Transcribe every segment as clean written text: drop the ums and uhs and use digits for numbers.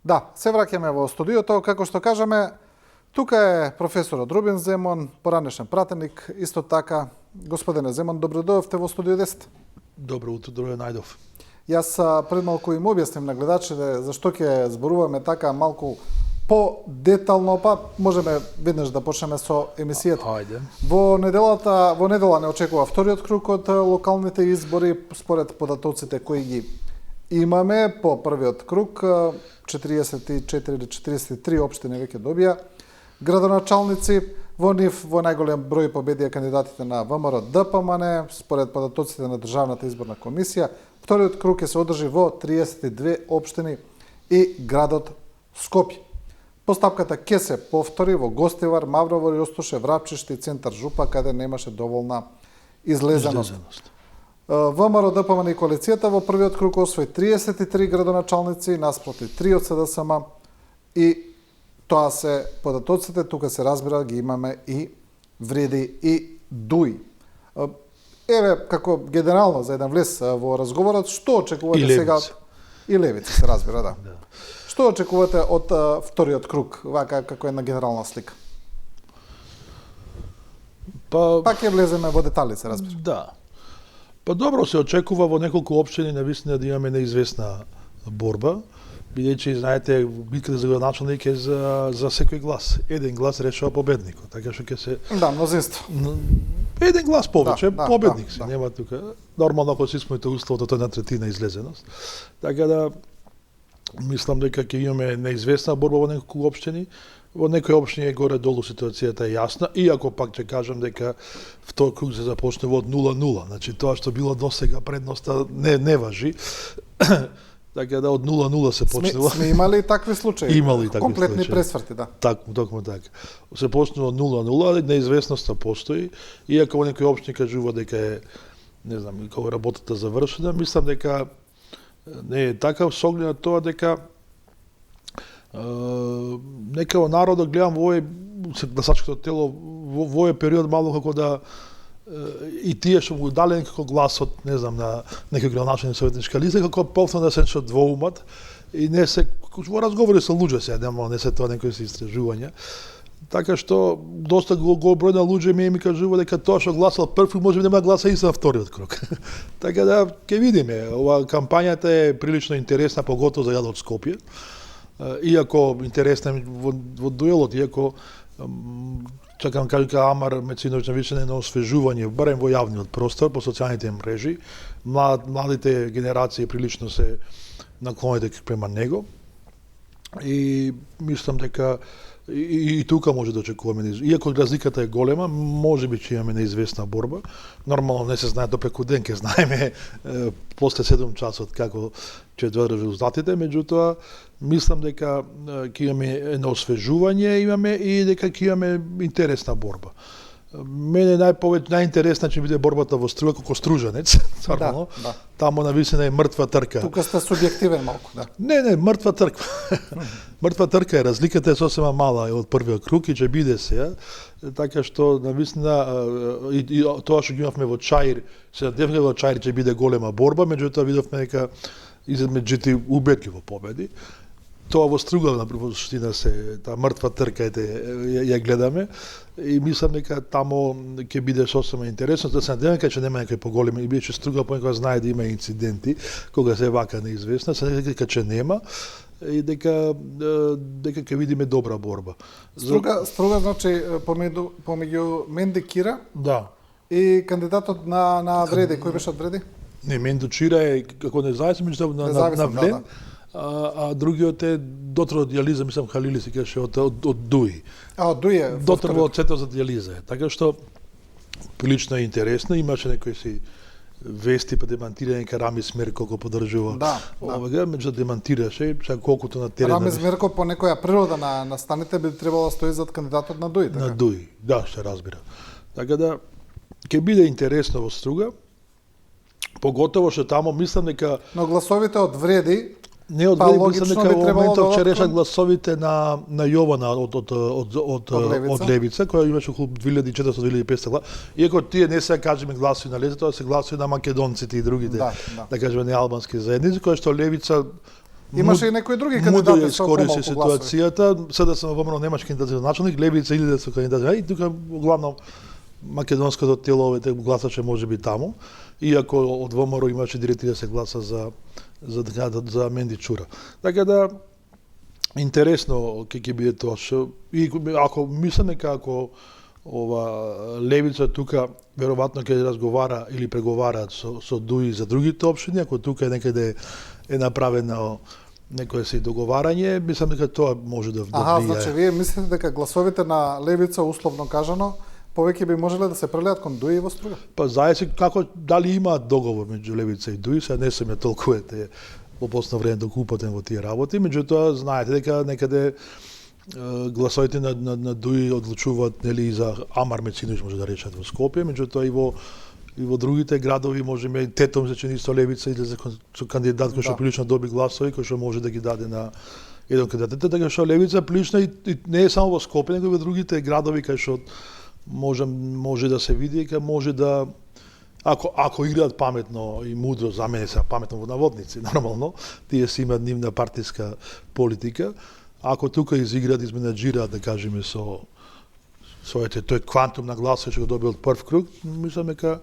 Да, се враќаме во студиото, како што кажаме, тука е професорот Рубен Земон, поранешен пратеник, исто така. Господине Земон, добро дојдовте во студио 10. Добро утро, добро најдов. Јас пред малку им објасним на гледачите зашто ќе зборуваме така малку по-детално, па можеме веднаш да почнеме со емисијата. Хајде. Во недела не очекува вториот круг од локалните избори, според податоците кои ги имаме по првиот круг, 44 или 43 општини веќе добија градоначалници. Во нив во најголем број победија кандидатите на ВМРО ДПМН, според податоците на Државната изборна комисија. Вториот круг ќе се одржи во 32 општини и градот Скопје. Постапката ќе се повтори во Гостивар, Маврово, Јостуше, Врапчиште и центар Жупа, каде немаше доволна излезеност. ВМРО ДПМН и коалицијата во првиот круг освои 33 градоначалници наспроти 3 од СДСМ и тоа се податоците, тука се разбира, ги имаме и вреди и дуи. Еве, како генерално за еден влез во разговорот, што очекувате сега? И левици се разбира, да. Што очекувате од вториот круг, вака како една генерална слика? Пак ќе влеземе во детали, се разбира. Да. Па добро се очекува во неколку општини навистина да имаме неизвестна борба, бидејќи знаете битката за градоначалник е за секој глас. Еден глас решава победникот, така што ќе се мнозинство. Еден глас повеќе, победник да. Нема тука. Нормално ако се исполните условот од една третина излезеност. Така да мислам дека ќе имаме неизвестна борба во неколку општини. Во некои општини горе-долу ситуацијата е јасна, иако пак ќе кажам дека втор круг се започнува од 0-0. Значи тоа што било досега предноста не важи. Така да од 0-0 се почнува. Сме имали такви случаи. Имали такви комплетни случаи. пресврти, да. Токму така. Се почнува од 0-0, али неизвестноста постои. Иако во некои општини кажува дека е, не знам, како работата завршена, мислам дека не е така, со оглед на тоа дека нека во народот гледам во овој гласачкото тело во овој период мало како да и тие што му дале некако гласот, не знам, на некој градоначалник советничка листа, како повторно да се двоумат и не се во разговори со луѓе се, не се тоа некои се истражувања. Така што доста голем број на луѓе ми кажува дека тоа што гласал први може да гласа и за вториот круг. Така да ќе видиме. Ова кампањата е прилично интересна, поготово за градот Скопје. Иако интересна во дуелот, иако чакам кажа Амар Мециновиќ навише на освежување, барем во јавниот простор, по социјалните мрежи. Младите генерации прилично се наклонети према него. И мислам дека и тука може да очекуваме, иако разликата е голема, можеби ќе имаме неизвестна борба. Нормално не се знае до преку ден, ќе знаеме после 7 часот како ќе дојдат резултатите, меѓутоа мислам дека ќе имаме едно освежување, имаме и дека ќе имаме интересна борба. Мене најинтересна ќе биде борбата во Струга како стружанец, нормално. Да. Таму нависина е мртва трка. Тука сте субјективен малку, да. Не, мртва трка. Мртва трка е, разликата е сосема мала од првиот круг и ќе биде се, така што нависина и тоа што ги имавме во Чаир, се дефинитивно во Чаир ќе биде голема борба, меѓутоа видовме дека измеѓу убедливо победи. Тоа во Струга на суштина се таа мртва трка ја гледаме и мислам дека таму ќе биде сосема интересно, да се надевам дека ќе нема некои поголеми, и бидејќи Струга понекогаш знае да има инциденти кога се вака неизвестна, се надевам дека ќе нема и дека ќе видиме добра борба. Струга значи помеѓу Менди Кира, да, и кандидатот на Вреди, кој беше од Вреди? Не, Мендо Чира е како независен, меѓутоа на Влен. А другиот е доктор од дијализа, мислам Халили се кеше од Дуи. Од Дуи е. Доктор во Центар за дијализа. Така што прилично е интересно, имаше некои си вести па демантирање ка Рамис Мерко колку поддржува. Овага, меѓу демантираше, колкото на терен. Рамис Мерко по некоја природа на станите би требало да стои зад кандидатот на Дуи, така? На Дуи, да, се разбира. Така да ќе биде интересно во Струга. Поготово што таму мислам дека но гласовите од Вреди не од Вреди, мислам дека во моментов ќе решат гласовите на Јована од Левица, која имаше околу 2400-2500 гласа. Иако тие не се кажеме гласови на Левица, тоа се гласови на македонците и другите, да кажеме неалбански заедници, кои што Левица Имаше и некои други Мудро кандидати ја со искористи помалку гласови. ситуацијата, сега сам ВМРО немаш кандидат за началник, Левица или да се кандидат, и тука главно македонското тело овете гласаче може би таму, иако од ВМРО имаше 30 гласа за Менди Чура. Така да интересно ќе биде тоа што и ако мислам дека ако ова Левица тука веројатно ќе разговара или преговараат со Дуи за другите општини, ако тука некаде е направено некое си договарање, мислам дека тоа може да влијае. Значи вие мислите дека гласовите на Левица, условно кажано, повеќе би можеле да се прелеат кон Дуи во Струга? Па зависи како дали имаат договор меѓу Левица и Дуи, сега не сум ја толку во последно време толку упатен во тие работи, меѓутоа знаете дека некаде гласовите на Дуи одлучуваат нели за Амар Мециновиќ може да речат во Скопје, меѓутоа и во другите градови можеме Тетом се чини со Левица излезе со кандидат кој што прилично доби гласови, кој што може да ги даде на еден кандидат. Така што Левица прилично и не е само во Скопје, него и во другите градови кај што може да се види дека може да ако играат паметно и мудро, за мене се паметно во наводници, нормално, тие си имаат нивна партиска политика, ако тука изиграат, изменаџираат, да кажеме, со тој квантум на гласови што го доби од прв круг, мислам дека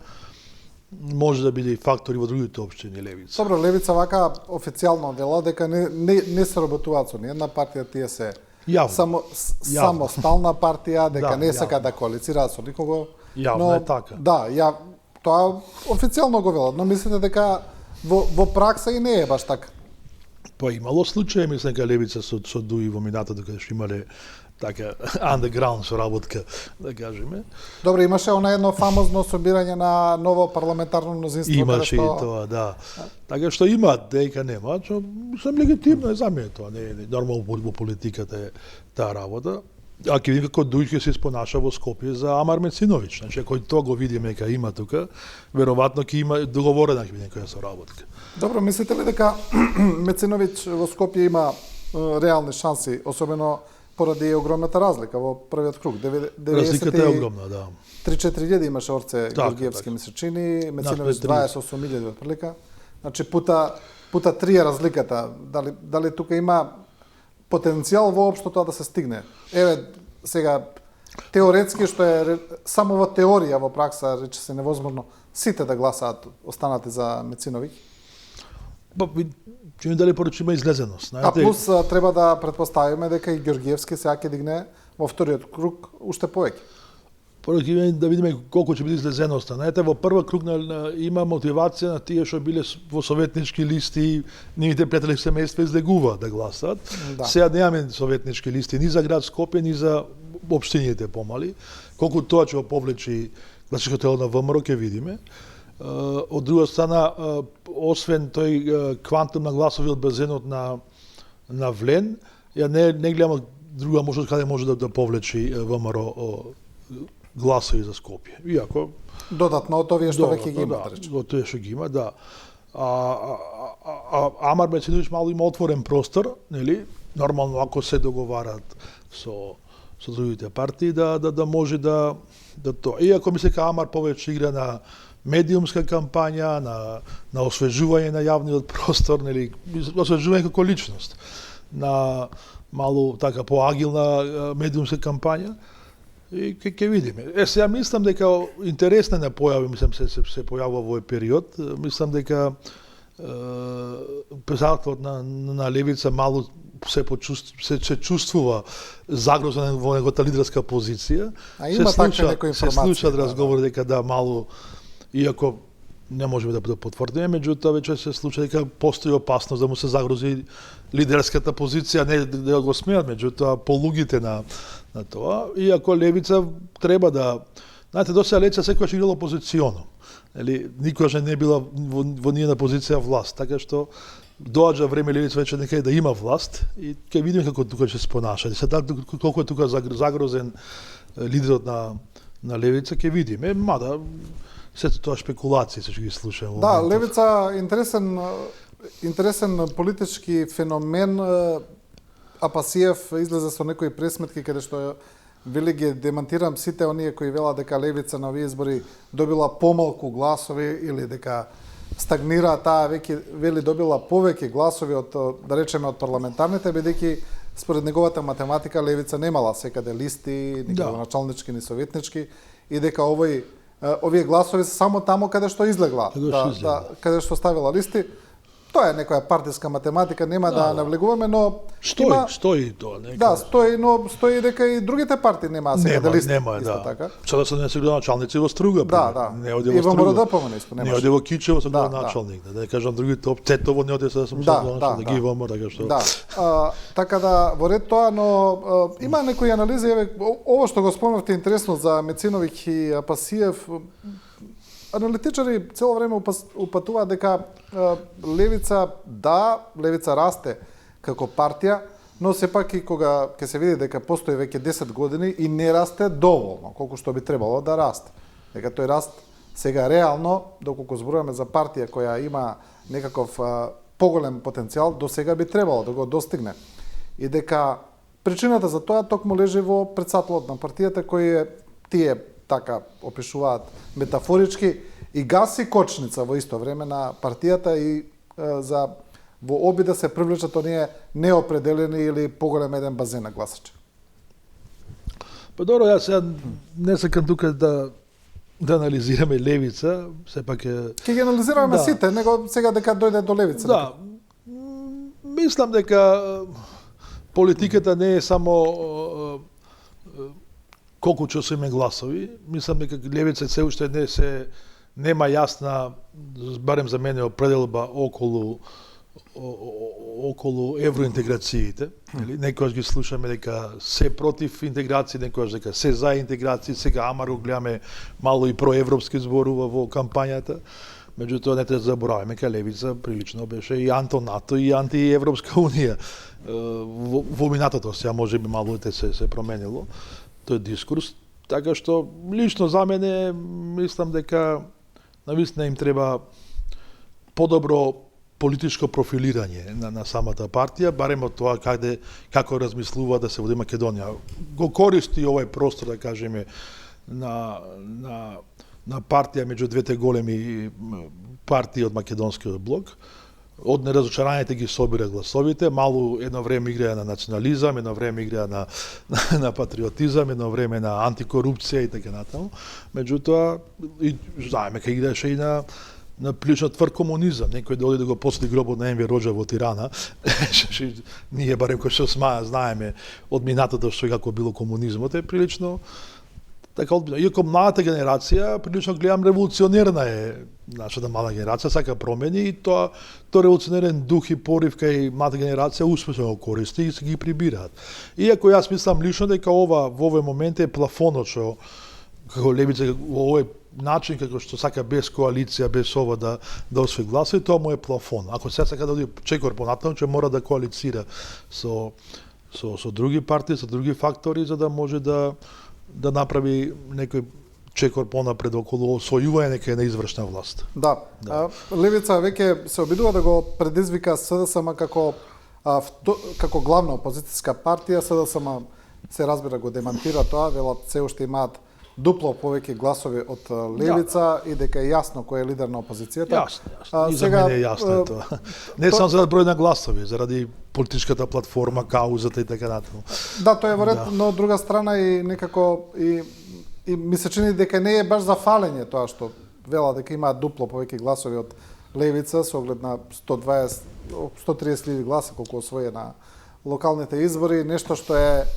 може да биде и фактори во другите општини Левица. Добро, Левица вака официјално вела дека не се работуваат со ниједна партија, тие се самостална партија, дека не сакаат да коалицираат со никого. Јавно е така. Да, тоа официјално го велат, но мислите дека во пракса и не е баш така? Па имало случаи, мислам, дека Левица со Дуи во минатото кога што имале така underground соработка, да кажеме. Добро, имаше она едно фамозно собирање на ново парламентарно мнозинство. Имаше и тоа, да. Така што имаат, дека нема, што сам легитимно е за мене тоа, не е нормално во политиката е таа работа. А ќе видим како Дуј ќе се испонаша во Скопје за Амар Мециновиќ. Значи, ако тоа го видиме дека има тука, веројатно ќе има договорена ќе биде некоја соработка. Добро, мислите ли дека Мециновиќ во Скопје има реални шанси, особено поради огромната разлика во првиот круг? Разликата е огромна, да. 3-4 имаше Орце Георгиевски месечини, Мециновиќ 28.000 отприлика. Значи пута 3 разликата. Дали тука има потенцијал воопшто тоа да се стигне? Еве, сега, теоретски, што е само во теорија, во пракса, рече се невозможно, сите да гласаат останати за Мециновиќ? Па, ќе ми дали поручи има излезеност. А плюс треба да претпоставиме дека и Георгиевски сега ќе дигне во вториот круг уште повеќе. Прво ќе да видиме колку ќе биде излезеноста. Знаете, во прва круг има мотивација на тие што биле во советнички листи, нивните пријатели семејства излегуваат да гласат. Да. Сега немаме советнички листи ни за град Скопје, ни за општините помали. Колку тоа ќе го повлечи гласачкото тело на ВМРО ќе видиме. Од друга страна, освен тој квантум на гласови од базенот на Влен, ја не гледам друга можност каде може да повлечи ВМРО гласови за Скопје. Иако додатно од овие што веќе ги има, рече. Од тоа што ги има, да. Амар Мециновиќ мало има отворен простор, нели? Нормално ако се договараат со другите партии да може да тоа. Иако мислам дека Амар повеќе игра на медиумска кампања, на освежување на јавниот простор, нели, освежување како личност, на малку така поагилна медиумска кампања. И ќе видиме. Сега мислам дека интересна не појави, мислам се појавува во овој период. Мислам дека председателот на Левица малку се чувствува загрозен во неговата лидерска позиција. А има така некои информации. Се слушаат разговори дека да малку, иако не можеме да потврдиме, меѓутоа веќе се случува дека постои опасност да му се загрози лидерската позиција, не да го смеат, меѓутоа полугите на тоа. Иако Левица треба да... Знаете, досега Левица секогаш играла опозиционо. Никогаш не била во ниједна позиција власт, така што доаѓа време Левица веќе некаде да има власт и ќе видиме како тука ќе се понаша. Колку е тука загрозен лидерот на Левица, ќе видиме, мада сето тоа спекулации се ќе ги слушаме. Да, Левица интересен политички феномен. Апасиев излезе со некои пресметки каде што вели ги демантирам сите оние кои велат дека Левица на овие избори добила помалку гласови или дека стагнира, таа веќе вели добила повеќе гласови од, да речеме, од парламентарните, бидејќи според неговата математика левица немала секаде листи, ни градоначалнички, ни советнички, и дека овие гласови се само таму каде што излегла, каде што ставила листи. Тоа е некоја партиска математика, нема да навлегуваме, но стои тоа, нека. Да, стои дека и другите партии немаа секаде листи. Нема, исто така. Сега се не се градоначалници во Струга, не оди во Струга. И во МРДПМ исто немаше. Не оди во Кичево со градоначалник, да кажам другите Цетово не оди се само градоначалник, ги во така што. Да. Така да во ред тоа, но има некои анализи, ово што го спомнавте интересно за Мециновиќ и Апасиев. Аналитичари цело време упатуваат дека левица расте како партија, но сепак и кога ќе се види дека постои веќе 10 години и не расте доволно, колку што би требало да расте. Дека тој раст сега реално, доколку зборуваме за партија која има некаков поголем потенцијал, до сега би требало да го достигне. И дека причината за тоа токму лежи во претседателот на партијата кој тие така опишуваат метафорички и гаси кочница во исто време на партијата и во обид да се привлечат оние неопределени или поголем еден базен на гласачи. Па добро, јас сега не сакам тука да анализираме левица, сепак е... Ке ги анализираме сите, него сега дека дојде до левица. Да, мислам дека политиката не е само колку ќе се име гласови. Мислам дека левица се уште нема јасна, барем за мене, определба околу евроинтеграциите. Некојаш ги слушаме дека се против интеграција, некојаш дека се за интеграција, сега ама го гледаме мало и проевропски зборува во кампањата. Меѓутоа не треба да забораваме дека левица прилично беше и антонато и антиевропска унија. Во минатото сега можеби малку се променило тој дискурс, така што лично за мене мислам дека навистина им треба подобро политичко профилирање на самата партија, барем од тоа како размислува да се води Македонија. Го користи овој простор, да кажеме, на партија меѓу двете големи партии од македонскиот блок. Од неразочарањето ги собира гласовите, малу едно време играа на национализам, едно време играа на патриотизам, едно време на антикорупција и така натаму. Меѓутоа, и знаеме кај играеше и на прилично тврд комунизам. Некој дојде да го посети гробот на Енвер Роџа во Тирана. Ние барем кој што знаеме од минатото што како било комунизмот, е прилично така одбино. Иако младата генерација, прилично гледам, револуционерна е нашата млада генерација, сака промени и тоа револуционерен дух и порив кај младата генерација успешно го користи и се ги прибираат. Иако јас мислам лично дека во овој момент е плафонот што како левица во овој начин како што сака без коалиција, без ова да освои гласови, тоа му е плафон. Ако се сака да оди чекор понатаму, ќе мора да коалицира со други партии, со други фактори за да може да направи некој чекор понапред околу освојување некај на извршна власт. Да. Левица веќе се обидува да го предизвика СДСМ како главна опозицијска партија. СДСМ се разбира го демантира тоа, велат се уште имаат дупло повеќе гласови од левица и дека е јасно кој е лидер на опозицијата. Јасно. И за мене е јасно тоа. Не само заради број на гласови, заради политичката платформа, каузата и така натаму. Да, тоа е во ред, но од друга страна и некако и ми се чини дека не е баш за фалење тоа што вела дека имаат дупло повеќе гласови од левица со оглед на 130.000 гласа колку освои на локалните избори, нешто што е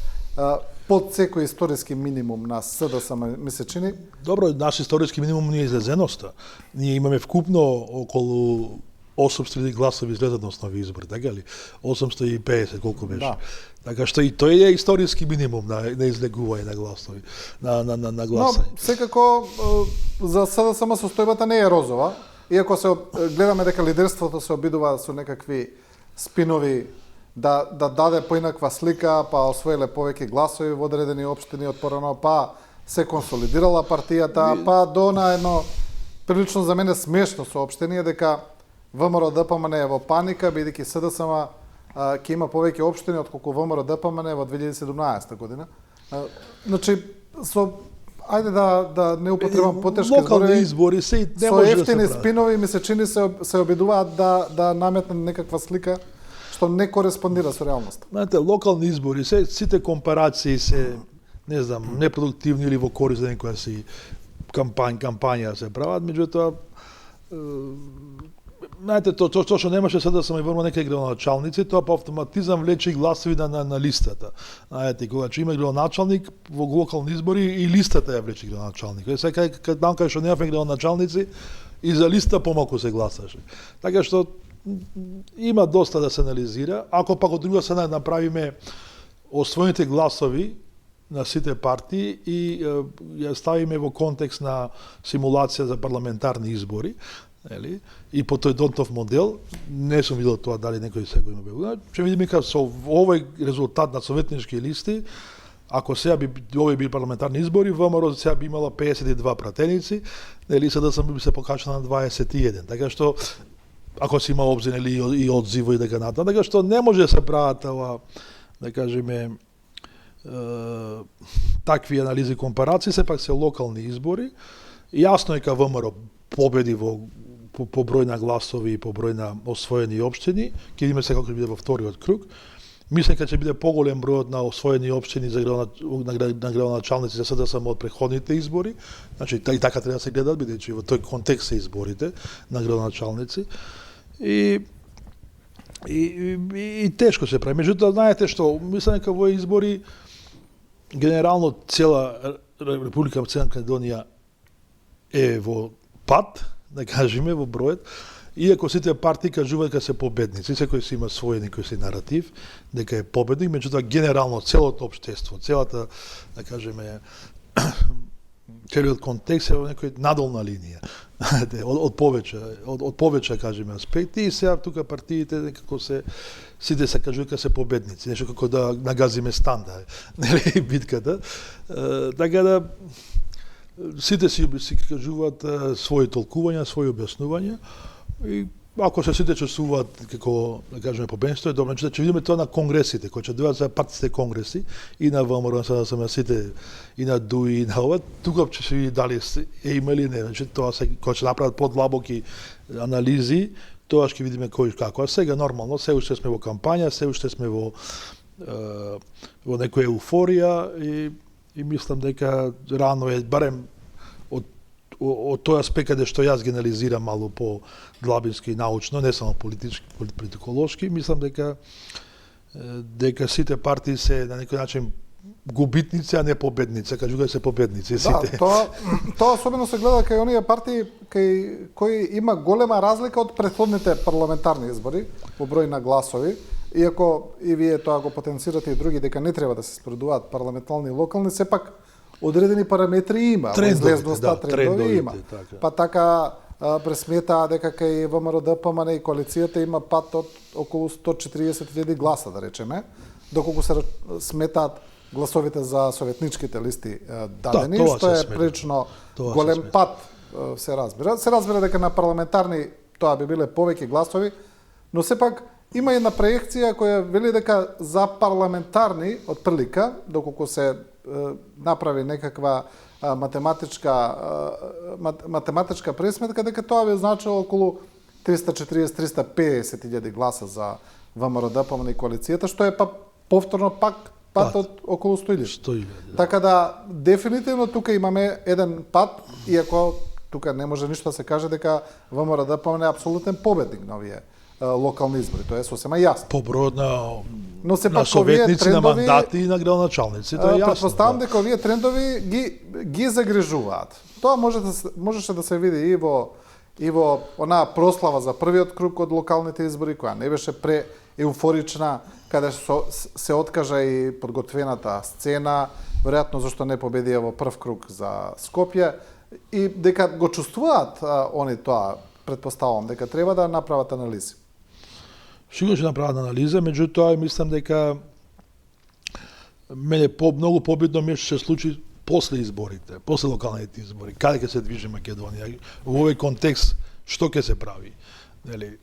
под секој историски минимум на СДСМ, ми се чини. Добро, наш историски минимум не е излезеноста. Ние имаме вкупно околу 800 гласови излезеност на овие избори, така ли? 850, колку беше. Да. Така што и тој е историски минимум на излегување на гласови, на гласање. Но, секако, за СДСМ состојбата не е розова, иако се гледаме дека лидерството се обидува со некакви спинови да даде поинаква слика, па освоиле повеќе гласови во одредени општини од порано, па се консолидирала партијата, па до на едно прилично за мене смешно соопштение дека ВМРО-ДПМН е во паника, бидејќи СДСМ ќе има повеќе општини отколку ВМРО-ДПМН во 2017 година. Значи, со ајде да не употребам потешки локални избори се и не со може да се ефтини прави. спинови ми се чини се обидуваат да наметнат некаква слика што не кореспондира со реалноста. Знаете, локални избори, сите компарации се, не знам, непродуктивни или во корист за некоја си кампања се прават, меѓутоа знаете, тоа што немаше сега да се врма некои градоначалници, тоа по автоматизам влече и гласови на листата. Знаете, кога че има градоначалник во локални избори и листата ја влече градоначалник. Сега кај што немавме градоначалници и за листа помалку се гласаше. Така што има доста да се анализира. Ако пак од друга страна направиме освоените гласови на сите партии и ја ставиме во контекст на симулација за парламентарни избори, нели? И по тој Донтов модел, не сум видел тоа дали некој сега има бил. Ќе видиме како со овој резултат на советнички листи, ако сега би овој бил парламентарни избори, ВМРО сега би имала 52 пратеници, нели СДСМ би се покачала на 21. Така што ако се има обзир или и одзиво и дека натаму, така што не може да се прават ова, да кажеме, такви анализи и компарации, сепак се локални избори. Јасно е дека ВМРО победи по број на гласови и по број на освоени општини, ќе видиме сега како ќе биде во вториот круг. Мислам дека ќе биде поголем бројот на освоени општини за на градоначалници за СДСМ од претходните избори. Значи и така треба да се гледат, бидејќи во тој контекст се изборите на градоначалници. И тешко се прави. Меѓутоа, знаете што, мислам дека во избори генерално цела Република Северна Македонија е во пат, да кажеме, во бројот, иако сите партии кажуваат дека се победници, секој си има свој некој си наратив, дека е победник, меѓутоа генерално целото општество, целата, да кажеме, целиот контекст е во некој надолна линија, од повеќе, кажеме, аспекти, и сега тука партиите некако сите се кажуваат дека се победници, нешто како да нагазиме станда, нели, битката, така да сите си кажуваат своји толкувања, своји објаснувања, и ако се сите чувствуваат како, да кажеме, победничество, е добро. Значи, ќе видиме тоа на конгресите, кои ќе дојдат за партиските конгреси, и на ВМРО, на сите, и на ДУИ, и на ова, тука ќе се види дали има или не. Значи, тоа кога ќе направат подлабоки анализи, тоа ќе видиме кој како. А сега нормално, се уште сме во кампања, се уште сме во некоја еуфорија и мислам дека рано е, барем од тој аспект каде што јас генерализирам мало по длабински и научно, не само политиколошки, мислам дека сите партии се на некој начин губитници, а не победници, кажуваат се победници сите. Да, тоа особено се гледа кај оние партии кои има голема разлика од претходните парламентарни избори по број на гласови. Иако и вие тоа го потенцирате и други дека не треба да се споредуваат парламентарни и локални, сепак одредени параметри има, излезноста, трендови има. Така. Па така пресметаа дека кај ВМРО ДПМН и коалицијата има пат од околу 140.000 гласа, да речеме, доколку се сметаат гласовите за советничките листи дадени, што е прилично голем пат, се разбира. Се разбира дека на парламентарни тоа би биле повеќе гласови, но сепак има една проекција која вели дека за парламентарни, од прилика, доколку се направи некаква математичка пресметка, дека тоа би значило околу 340-350.000 гласа за ВМРО ДПМН и коалицијата, што е повторно пат од околу 100.000. Така да, дефинитивно тука имаме еден пат, иако тука не може ништо да се каже дека ВМРО ДПМН е апсолутен победник на овие локални избори, тоа е сосема јасно. По бројот на советници, на мандати и на градоначалници, тоа е јасно. Претпоставам дека овие трендови ги загрижуваат. Тоа можеше да се види и во онаа прослава за првиот круг од локалните избори, која не беше прееуфорична, каде се откажа и подготвената сцена, веројатно зашто не победија во прв круг за Скопје, и дека го чувствуваат они тоа, претпоставам дека треба да направат анализи. Сигурно ќе направат анализа, меѓутоа мислам дека мене многу побитно ми што се случи после изборите, после локалните избори, каде ќе се движи Македонија, во овој контекст што ќе се прави, нели?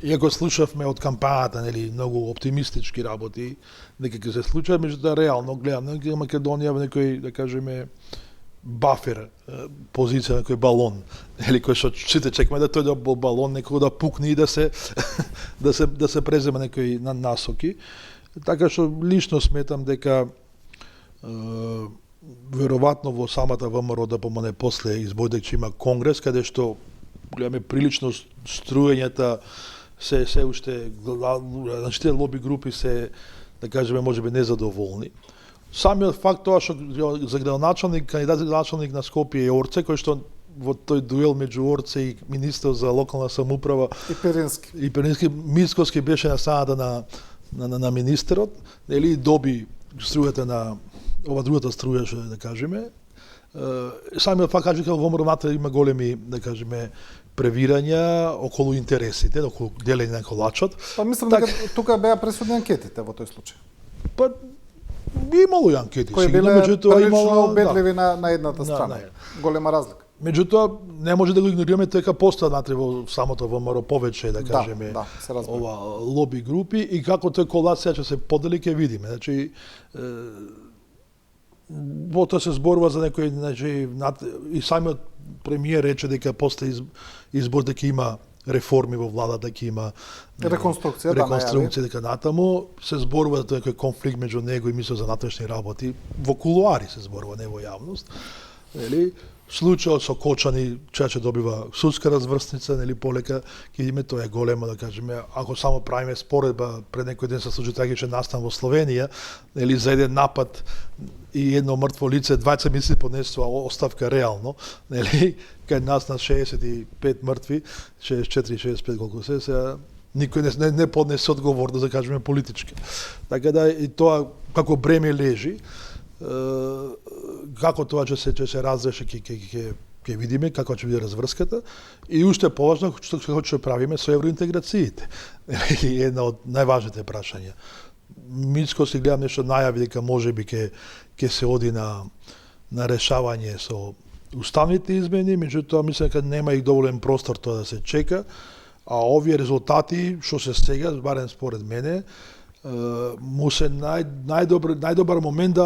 Иако слушавме од кампањата, нели, многу оптимистички работи дека ќе се случат, меѓутоа реално гледам дека Македонија во некој, да кажеме, бафер позиција, некој балон, или кој што сите чекаме да тој балон некој да пукне и да се да се презема некои насоки. Така што лично сметам дека веројатно во самата ВМРО да помине после изборите, дека ќе има конгрес каде што гледаме прилично струењата се уште, значи тие лоби групи се, да кажеме, можеби незадоволни. Самиот факт тоа што за градоначалник, кандидат за градоначалник на Скопје е Орце, кој што во тој дуел меѓу Орце и министер за локална самоуправа и Перински Мицкоски беше на страната на министерот, нели доби струјата на ова другата струја, што да кажеме. Самиот факт кажа дека во ВМРО има големи, да кажеме, превирања околу интересите, околу делење на колачот. Па мислам дека тука беа пресудни анкетите во тој случај. Па имало и анкети, кои биле прилично убедливи на едната страна. Голема разлика. Меѓутоа, не може да го игнорираме дека постојат внатре во самото ВМРО повеќе, да кажеме, ова лоби групи и како тој колација ќе се подели ќе видиме. Значи, во тоа се зборува за некој, значи, и самиот премиер рече дека после избор дека има реформи во владата, дека има реконструкција, дека натаму се зборува за некој конфликт меѓу него и министерот за внатрешни работи, во кулуари се зборува, не во јавност. Нели? Случајот со Кочани, че добива судска разврстница, нели полека, ќе видиме, тоа е големо, да кажеме, ако само правиме споредба, пред некој ден се случи трагичен настан во Словенија, нели за еден напад и едно мртво лице, 20 месеци поднесува оставка реално, нели, кај нас на 65 мртви, 64-65 колку се, никој не поднесе одговорност, да кажеме, политички. Така да и тоа како бреме лежи, како тоа ќе се разреши ќе видиме како ќе биде разврската и уште поважно како ќе правиме со евроинтеграциите. Една од најважните прашања. Мицко си гледам нешто најави дека можеби ќе се оди на решавање со уставните измени, меѓутоа мислам дека нема и доволен простор тоа да се чека, а овие резултати што се сега, барем според мене, му се најдобар момент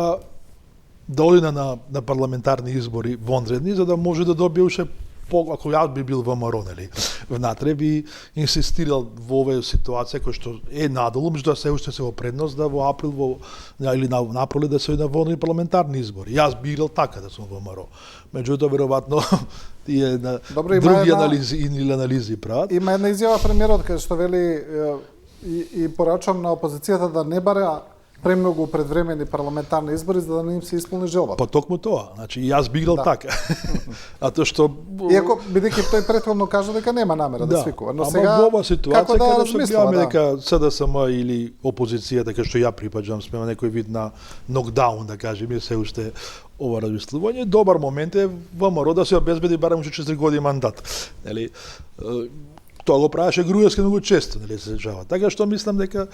да оди на парламентарни избори вонредни, за да може да добие уште ако јас би бил ВМРО, нели, внатре би инсистирал во оваа ситуација која што е надолу, меѓутоа се уште се во предност да во април или на април да се оди на вонредни парламентарни избори. Јас би играл така да сум во ВМРО. Меѓутоа веројатно тие други анализи прават. Има една изјава премиерот кај што вели и порачам на опозицијата да не бара премногу предвремени парламентарни избори за да не им се исполни желбата. Па токму тоа, значи јас би играл така. А тоа што иако бидејќи тој претходно кажа дека нема намера да свикува, но сега во оваа ситуација како да размислуваме дека СДСМ или опозицијата кај што ја припаѓам сме некој вид на нокдаун, да кажеме, се уште ова размислување, добар момент е ВМРО да се обезбеди барем уште 4 години мандат. Нели? Тоа го правеше Груевски многу често, нели се сеќава. Така што мислам дека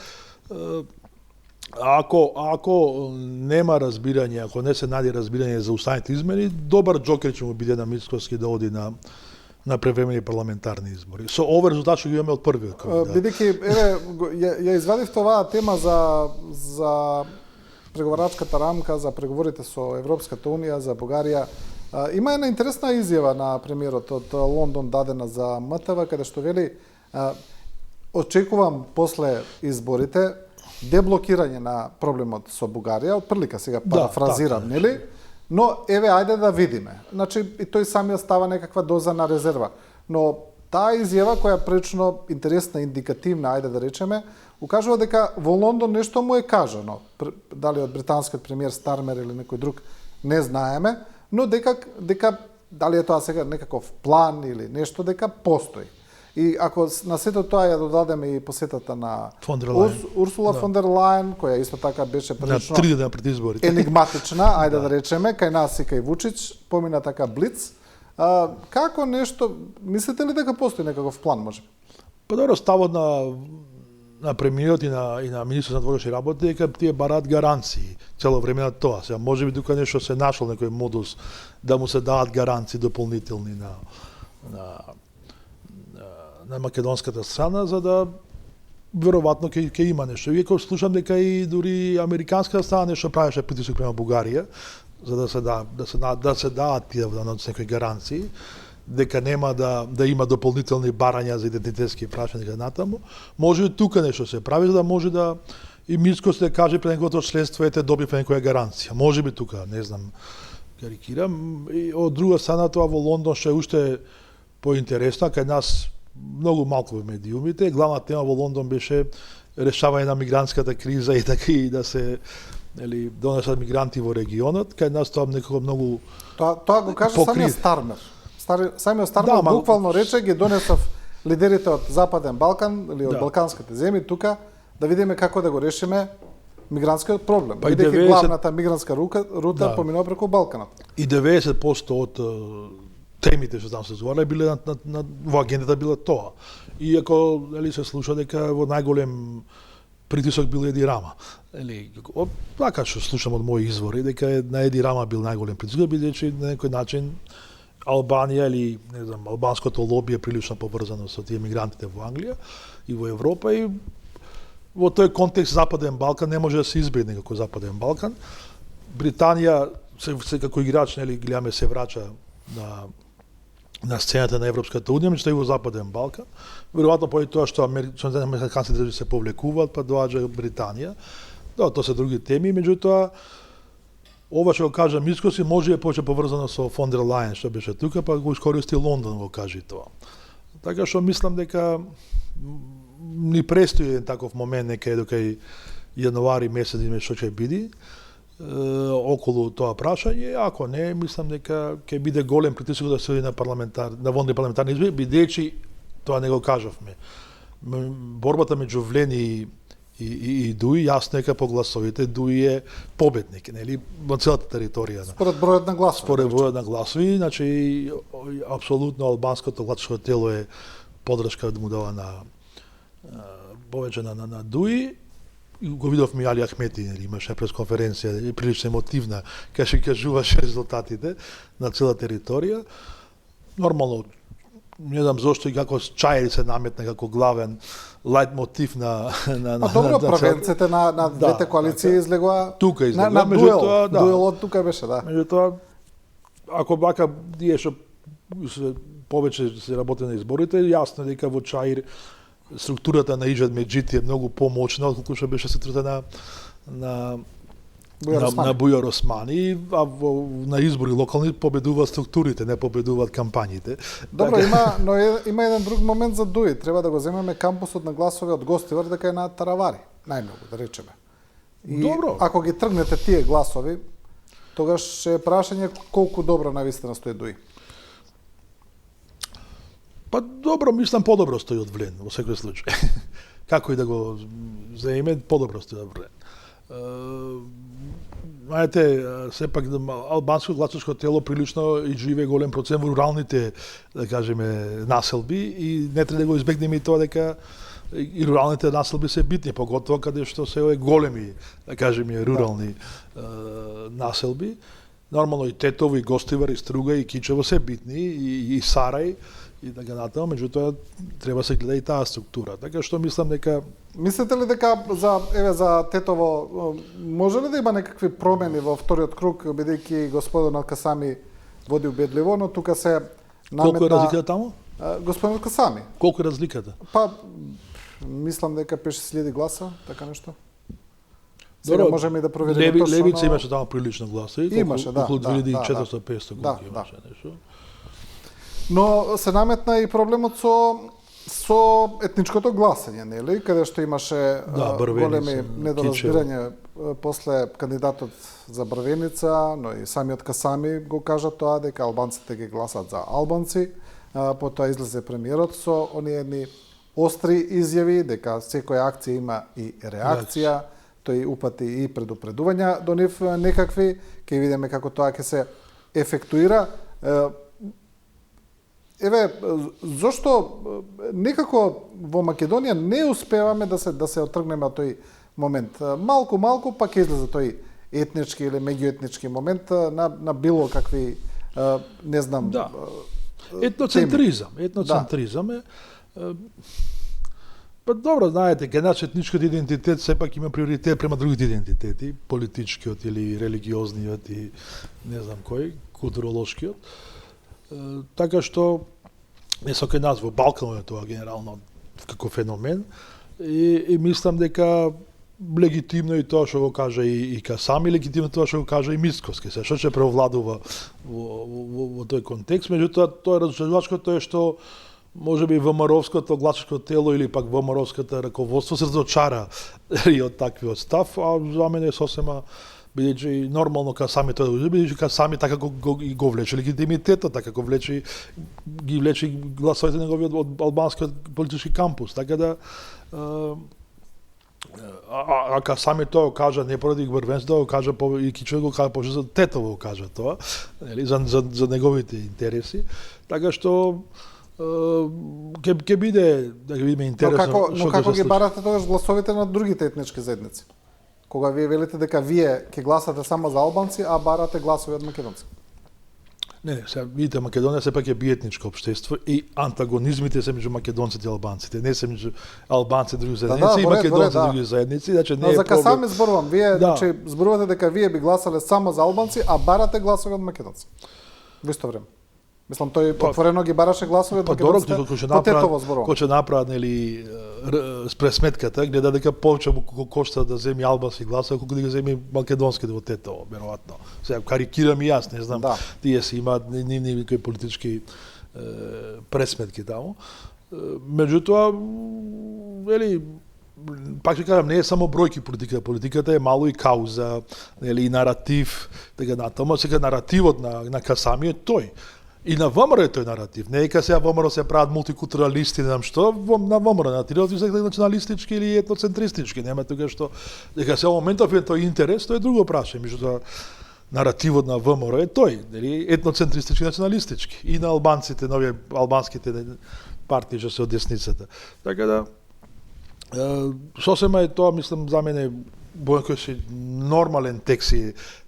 ако нема разбирање, ако не се најде разбирање за уставните измени, добар џокер ќе му биде на Мицкоски да оди на превремени парламентарни избори. Со овој резултат што ги имаме од првиот круг. Бидејќи ја извадив оваа тема за преговарачката рамка, за преговорите со Европската унија, за Бугарија. Има една интересна изјава на премиерот од Лондон дадена за МТВ, каде што вели очекувам после изборите деблокирање на проблемот со Бугарија, од прилика сега парафразирам, нели? Но еве ајде да видиме. Значи и тој самиот става некаква доза на резерва. Но таа изјава која прилично интересна, индикативна, ајде да речеме, укажува дека во Лондон нешто му е кажано. Дали од британскиот премиер Стармер или некој друг, не знаеме, но дека дали е тоа сега некаков план или нешто, дека постои. И ако на сето тоа ја додадеме и посетата на Урсула фон дер Лајен, која исто така беше прилично 3 дена пред изборите енигматична, ајде да речеме, кај нас и кај Вучич, помина така блиц. Како нешто, мислите ли дека постои некаков план, може? Па добро, ставот на премиерот и на министерот на внатрешни работи дека тие бараат гаранции цело време на тоа. Сега можеби тука нешто се нашол некој модус да му се дадат гаранции дополнителни на македонската страна, за да веројатно ќе има нешто. Иако слушам дека и дури американската страна нешто правеше притисок према Бугарија, за да се дадат тие некои гаранции дека нема да има дополнителни барања за идентитетски прашања и натаму, може и тука нешто се прави за да може да и Мицкос да каже пред неговото следство ете добив некоја гаранција. Може би тука, не знам, карикирам. И од друга страна тоа во Лондон што е уште поинтересно, кај нас многу малку во медиумите, главна тема во Лондон беше решавање на мигрантската криза и така и да се донесат мигранти во регионот, кај нас тоа некако многу Тоа го каже самиот Стармер. Самиот Стармер буквално рече ги донесов лидерите од Западен Балкан или од балканските земји тука да видиме како да го решиме мигрантскиот проблем. Бидејќи главната мигрантска рута поминува преку Балканот. И 90% од темите што там се збореле биле во агендата биле тоа. Иако се слуша дека во најголем притисок бил Еди Рама. Така што слушам од мои извори дека на Еди Рама бил најголем притисок, бидејќи на некој начин Албанија или не знам албанското лоби е прилично поврзано со тие мигрантите во Англија и во Европа и во тој контекст Западен Балкан не може да се избегне како Западен Балкан. Британија се како играч гледаме се враќа на сцената на Европската унија, меѓутоа и во Западен Балкан. Веројатно поради тоа што американските држави се повлекуваат, па доаѓа Британија. Да, тоа се други теми, меѓутоа ова што го кажа Мицкос може е повеќе поврзано со фон дер Лајен што беше тука, па го искористи Лондон го кажи тоа. Така што мислам дека ни престои еден таков момент некаде до кај јануари месец што ќе биде околу тоа прашање, ако не, мислам дека ќе биде голем притисок да се оди на вонни парламентарни избори, бидејќи тоа не го кажавме. Борбата меѓу Влени и Дуи, јасно дека по гласовите Дуи е победник, нели, во целата територија. Според бројот на гласови. Според бројот на гласови, значи апсолутно албанското гласачко тело е подршка да му дава на повеќе на Дуи. Го видовме Али Ахмети, имаше пресконференција и прилично емотивна, кај што кажуваше резултатите на цела територија. Нормално, не знам зошто и како Чајри се наметна како главен лајт мотив на добро, првенците на двете коалиции излегоа тука на дуелот тука беше, да. Меѓутоа, ако бака тие што повеќе се работи на изборите, јасно дека во Чаир структурата на Иџад Меджити е многу помоćна отколку што беше структурата на Бујар Османи, а на избори локални победуваат структурите, не победуваат кампањите. Добро, но има еден друг момент за Дуи. Треба да го земеме кампусот на гласови од Гостивар дека е на Таравари, најмногу да речеме. И добро. Ако ги тргнете тие гласови, тогаш е прашање колку добро навистина стои Дуи. Па добро, мислам подобро стои од Влен во секој случај. Како и да го заеме, подобро стои од Влен. Знаете, сепак албанско гласачко тело прилично и живее голем процент во руралните, да кажеме, населби и не треба да го избегнеме и тоа дека и руралните населби се битни, поготово каде што се големи, да кажеме, рурални населби. Нормално и Тетово, и Гостивар, и Струга, и Кичево се битни, и Сарај, и така натаму, меѓутоа треба се гледа и таа структура. Така што мислам дека мислите ли дека за Тетово може ли да има некакви промени во вториот круг, бидејќи господинот Касами води убедливо, но тука се наметна... Колку е разликата таму? Господинот Касами. Колку е разликата? Па мислам дека 5.000 гласа, така нешто. Сега можеме и да провериме точно. Левица имаше таму прилично гласови, имаше, да, околу 2400-500 колку имаше нешто. Но се наметна и проблемот со етничкото гласање, нели, каде што имаше големи недоразбирања после кандидатот за Брвеница, но и самиот Касами го кажа тоа дека албанците ги гласат за албанци, потоа излезе премиерот со оние едни остри изјави дека секоја акција има и реакција, тој упати и предупредувања до нив некакви, ќе видиме како тоа ќе се ефектуира. Зошто некако во Македонија не успеваме да се отргнеме од тој момент. Малку па ќе излезе тој етнички или меѓуетнички момент на било какви не знам. Да. Етноцентризам е Па добро, знаете, кај нас етничкиот идентитет сепак има приоритет према другите идентитети, политичкиот или религиозниот и не знам кој, културолошкиот. Така што не со кај нас во Балканот е тоа генерално како феномен и мислам дека легитимно и тоа што го кажа и Касами, легитимно тоа што го кажа и Мицковски, се што ќе преовладува во тој контекст, меѓутоа тоа е разочарувачко, тоа е што можеби ВМРО-вското гласачко тело или пак ВМРО-вското раководство се разочара и од таквиот став, а за мене сосема бидејќи нормално Касами тоа да бидејќи Касами така го влече легитимитетот, така ги влече гласовите негови од албанскиот политички кампус, така да а Касами тоа го кажа не поради врвенство, го кажа и Кичо го кажа за Тетово го кажа тоа, нели за неговите интереси, така што ќе биде да ги видиме интересно. Но како ги барате тогаш гласовите на другите етнички заедници? Кога вие велите дека вие ќе гласате само за албанци, а барате гласови од македонци? Не, сега видите, Македонија сепак е биетничко општество и антагонизмите се меѓу македонците и албанците, не се меѓу албанци и други заедници и македонци и други заедници, значи не е за Касами зборувам, вие значи зборувате дека вие би гласале само за албанци, а барате гласови од македонци. Во исто време. Мислам, тој отворено ги бараше гласови од македонците, по Тетово зборувам. Кој ќе направат, нели, пресметката, гледа дека повеќе му кошта да земи албански гласови, колку да ги земи македонски во Тетово, веројатно. Сега карикирам и јас, не знам, тие си имаат никои политички пресметки таму. Меѓутоа, нели, пак ќе кажам, не е само бројки политиката е мало и кауза, нели, и наратив, така натаму, сега наративот на Касами е тој. И на ВМРО е тој наратив. Не е ка сега ВМРО се прават мултикултуралисти, не знам што, на ВМРО наративот е националистички или етноцентристички. Нема тука што дека се во моментов е тој интерес, тоа е друго прашање. Меѓутоа наративот на ВМРО е тој, нели, етноцентристички, националистички. И на албанците, нови албанските партии што се од десницата. Така да сосема е тоа, мислам, за мене кој си нормален текст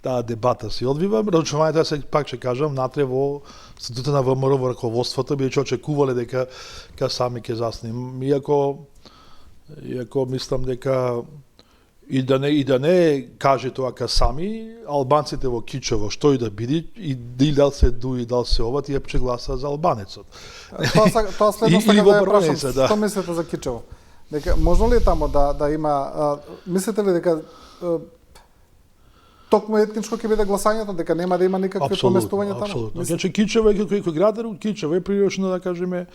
таа дебата се одвива. Разочарувањето се пак ќе кажам натре во статутот на ВМРО во раководството, бидејќи очекувале дека Касами ќе засне. Иако мислам дека и да не каже тоа Касами, албанците во Кичево што и да биде, и дал се Ду и дал се ова, тие ќе гласа за албанецот. Тоа следно сакам да ја прашам, што мислите за Кичево? Дека можно ли тамо да има мислите ли дека токму етничко ќе биде гласањето, дека нема да има никакви поместувања таму? Апсолутно. Значи Кичево е кој град, Кичево е прилично да кажеме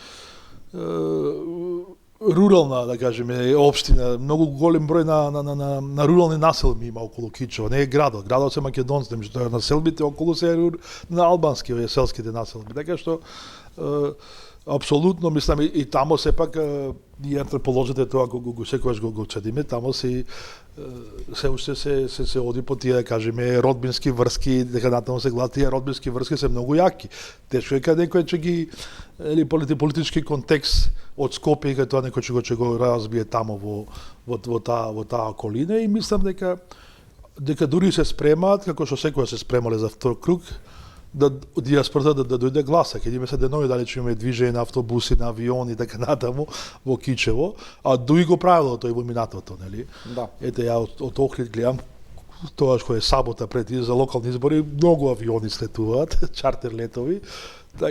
рурална, да кажеме, општина, многу голем број на рурални населби има околу Кичево, не е градот. Градот се македонците, меѓутоа населбите околу се на албански, селските населби. Така што апсолутно, мислам, и тамо сепак и антрополозите тоа го секогаш го чедиме, тамо се уште се оди по тие, да кажеме, родбински врски, дека натаму се гледа тие родбински врски се многу јаки. Тешко е каде некој ќе ги политички контекст од Скопје, кај тоа некој ќе го разбие тамо во таа околина и мислам дека дури се спремаат, како што секоја се спремале за втор круг, да диаспората да дојде гласа, ќе имаме се денови дали ќе имаме движење на автобуси, на авиони и така натаму во Кичево, а дуи го правило тој во минатото, нели? Да. Ете ја од Охрид гледам тоа што е сабота пред за локални избори, многу авиони слетуваат, чартер летови,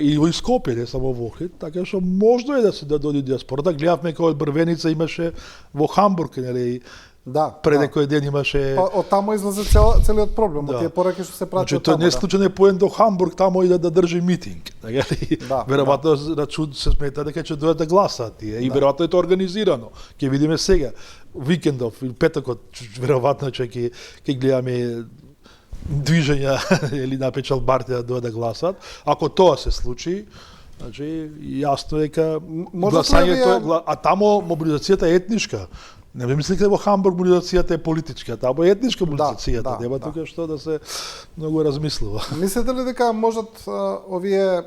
и во Скопје, не само во Охрид, така што можно е да се дојде диаспората. Гледавме кој од Брвеница имаше во Хамбург, нели? Да. Пред некој ден имаше. Од таму излезе целиот проблем, од тие пораки што се праќаат таму. Значи тој не случајно е поен до Хамбург таму и да држи митинг. Веројатно се смета дека ќе дојдат да гласаат тие и веројатно е тоа организирано. Ќе видиме сега викендов или петокот веројатно ќе гледаме движења или на печалбарите да дојдат да гласаат. Ако тоа се случи, значи јасно е дека гласањето а таму мобилизацијата е етничка. Не ми мислите во Хамбург мобилизацијата е политичка, таму е етничка мобилизацијата, нема тука што да се многу размислува. Мислите ли дека можат овие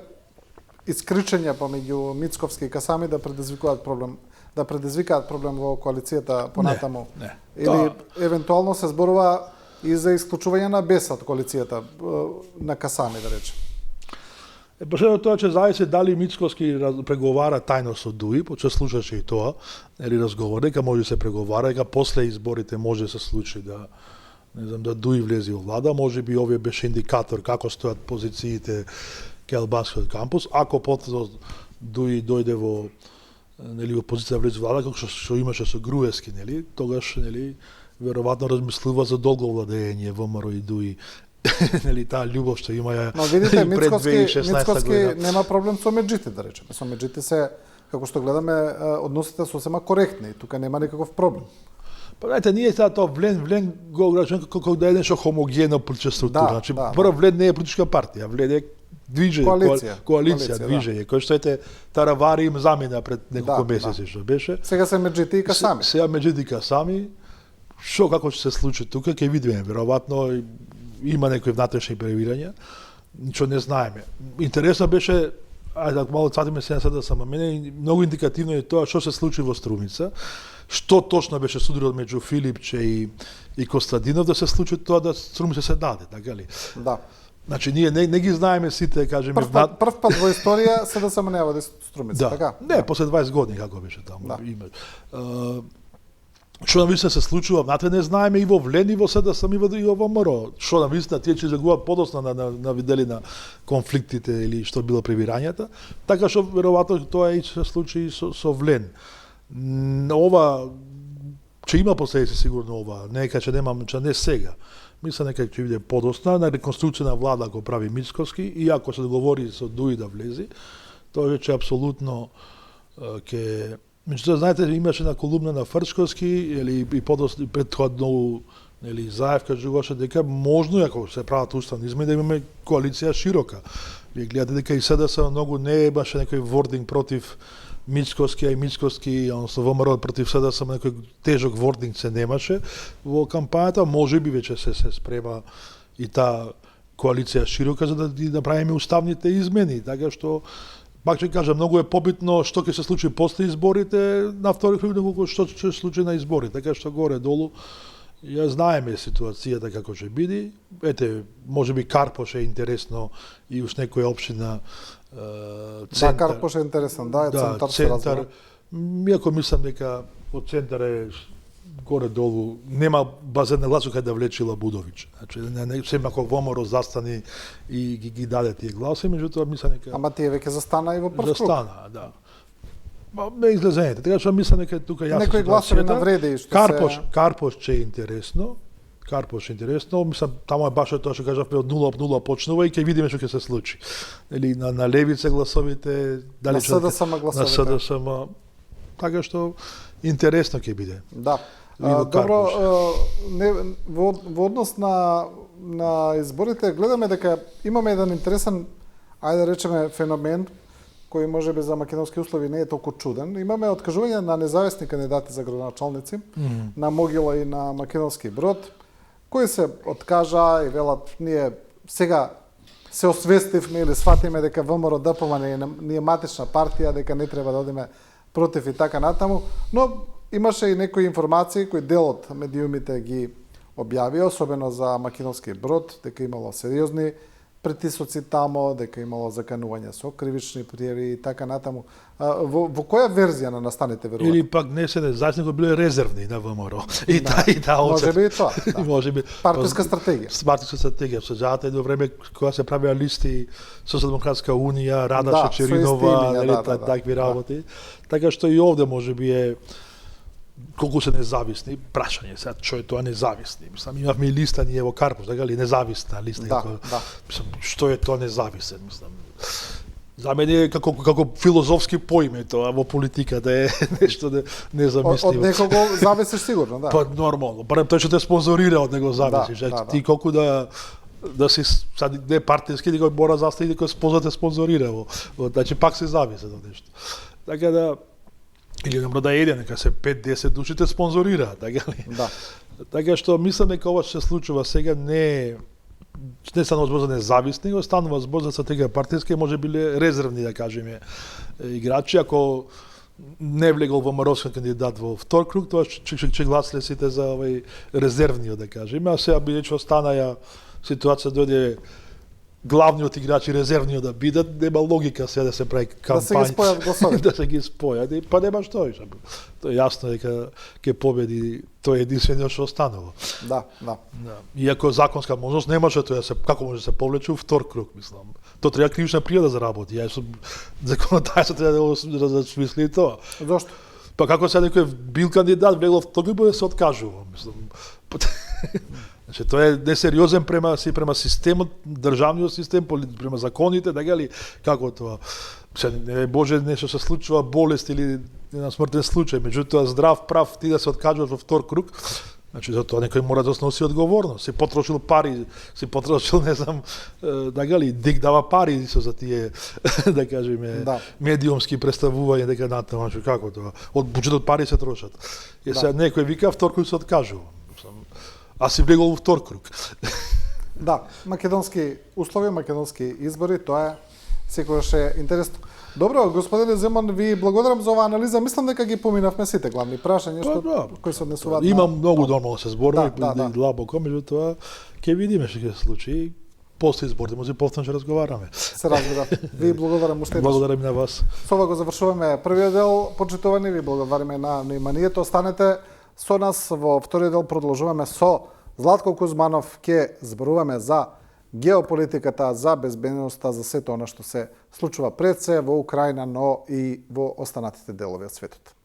искричења помеѓу Мицковски и Касами да предизвикаат проблем во коалицијата понатаму? Не. Или евентуално се зборува и за исклучување на БЕС од коалицијата на Касами, да речем? Пошто тоа ќе зависи дали Мицкоски преговара тајно со Дуи, поче слушаше и тоа, или разговор, дека може да се преговара, дека после изборите може да се случи да не знам, да Дуи влезе во влада, може би овие беше индикатор како стојат позициите кај албанскиот кампус, ако потоа Дуи дојде во нели во позиција влезе во влада како што имаше со Груевски, нели, тогаш нели веројатно размислува за долго владење ВМРО и Дуи. Нели таа љубов што има ја. Но видите, пред 2016 Мицкоски година. нема проблем со меджите, да речеме. Со меджите се, како што гледаме, односите сосема коректни, тука нема никаков проблем. Па знаете, ние сега тоа Влен го грачен како да е нешто хомогено политичка структура. Значи прво Влен не е политичка партија, Влен е движење, коалиција, движење, кој што ете Таравари им замина пред неколку месеци што беше. Сега се меджите и Касами. Сега меджите и Касами. Што како ќе се случи тука, ќе видиме, веројатно има некои внатрешни превирања, ничто не знаеме. Интересно беше, ајде ако malo цатиме сега да сама мене, многу индикативно е тоа што се случи во Струмица, што точно беше судрот меѓу Филипче и Костадинов да се случи тоа да Струмица се даде, така ли? Да. Значи ние не ги знаеме сите, кажеме, прв пат во историја се да се менева да Струмица, да. така? Не, после 20 години како беше таму. Да. Што навистина се случува, внатре не знаеме и во Влен и во СДСМ и во ВМРО. Што навистина тие ќе излегуваат подоцна на видели на конфликтите или што било превирањата, така што веројатно тоа и се случи и со Влен. Ова ќе има последици сигурно ова, нека ќе нема, че не сега. Мислам дека ќе биде подоцна на реконструкција на влада ако прави Мицкоски и ако се договори со Дуи да влези, тоа ќе апсолутно ќе. Меѓутоа, знаете, имаше на колумна на Фрчковски или и подоцна претходно нели Заев кажуваше дека можно ако се прават уставни измени да имаме коалиција широка. Вие гледате дека и СДСМ многу не баше некој вординг против Мицкоски, а и Мицкоски, односно ВМРО против СДСМ некој тежок вординг се немаше во кампањата, можеби веќе се спрема и таа коалиција широка за да направиме уставните измени, така што пак ќе кажам, многу е побитно што ќе се случи после изборите на втори круг, nego што ќе се случи на избори, така што горе долу ја знаеме ситуацијата како ќе биде. Ете, можеби Карпош е интересно и уш некоја општина центар. Да, Карпош е интересен, да, центар се разбира. Иако мислам дека од центар е горе долу нема базен на гласови кај да влечи Лабудовиќ. Значи не сема ако ВМРО застани и ги даде тие гласови, меѓутоа мислам дека Ама тие веќе застана и во прв круг. Застана, да. Ме излезените. Така што мислам дека тука јасно некои гласови навреди што Карпош че е интересно. Карпош е интересно, мислам таму е баш тоа што кажавме од 0-0 почнува и ќе видиме што ќе се случи. Или на левица гласовите, дали на СДСМ гласовите. На СДСМ. Така што интересно ќе биде. Да. Добро, во однос на изборите гледаме дека имаме еден интересен, ајде да речеме, феномен кој можеби за македонски услови не е толку чуден. Имаме откажување на независни кандидати за градоначалници на Могила и на Македонски Брод, кои се откажа и велат ние сега се освестивме или сватиме дека ВМРО ДПМ не е матична партија, дека не треба да одиме против и така натаму, но имаше и некои информации кои дел од медиумите ги објавија, особено за Македонски Брод, дека имало сериозни притисоци тамо, дека имало заканување со кривични пријави и така натаму. Во која верзија на настаните верувате? Или пак не се независни, го биле резервни на ВМРО. И таа можеби и тоа. Да. Можеби партиска стратегија. Партиска стратегија. Сеќавате едно време кога се правеа листи Социјалдемократска унија, Рада Шечеринова, такви работи. Така што и овде можеби е колку се независни, прашање сега што е тоа независни. Мислам имавме и листа ние во Карпош, така ли независна листа да. Мислам што е тоа независен, мислам. За мене како филозофски поиме тоа во политика да е нешто незамисливо. Од некого зависиш сигурно, да. Па нормално, барем тој што те спонзорира од него зависиш. Ти колку да си сад не партиски, дека мора застави дека спонзорира во значи пак се зависи од нешто. Така да или добро да еде, нека се 5-10 души те спонзорираат, така ли? Да. Така што мислам дека ова што се случува сега не станува збор за независни, го станува збор за стратегија партиска, може биле резервни, да кажеме, играчи. Ако не влегол во ВМРО кандидат во втор круг, тоа ќе гласле сите за овој резервни, да кажеме. А сега бидејќи останаја ситуација дојде главниот играч и резервниот да бидат, нема логика сега да се прави кампања. Да се ги спојат гласовите. Да се ги спојат, па нема што. Тоа е јасно дека ќе победи тој единствениот што останало. Да, да. Да. Иако законска можност немаше тоа како може да се повлече у втор круг, мислам. Тоа треба кривична пријава да заработи. Ја што законодавцот треба да смисли тоа. Зошто? Па како се некој бил кандидат, влегло в тој да се откажува, мислам. Значи тоа е несериозен према системот, државниот систем, према законите, дали како тоа. Се не боже нешто се случува болест или на смртен случај, меѓутоа здрав прав ти да се откажуваш во втор круг. Значи за тоа некој мора да сноси одговорност. Си потрошил пари, си потрошил не знам дали дик дава пари за тие да кажеме медиумски представувања дека натаму како тоа. Од буџетот пари се трошат. И сега некој вика втор круг се откажува. А си влегол во втор круг. Да, македонски услови, македонски избори, тоа е секогаш е интересно. Добро, господине Земан, ви благодарам за оваа анализа. Мислам дека ги поминавме сите главни прашања кои се однесуваат. Има многу нормално се зборува и длабоко, меѓутоа ќе видиме што ќе се случи. После изборите може повторно ќе разговараме. Се разбира. Ви благодарам уште. Благодарам и на вас. Со ова го завршуваме првиот дел, почитувани, ви благодариме на вниманието. Останете со нас во вториот дел, продолжуваме со Златко Кузманов, ќе зборуваме за геополитиката, за безбедноста, за сето она што се случува пред се во Украина, но и во останатите делови од светот.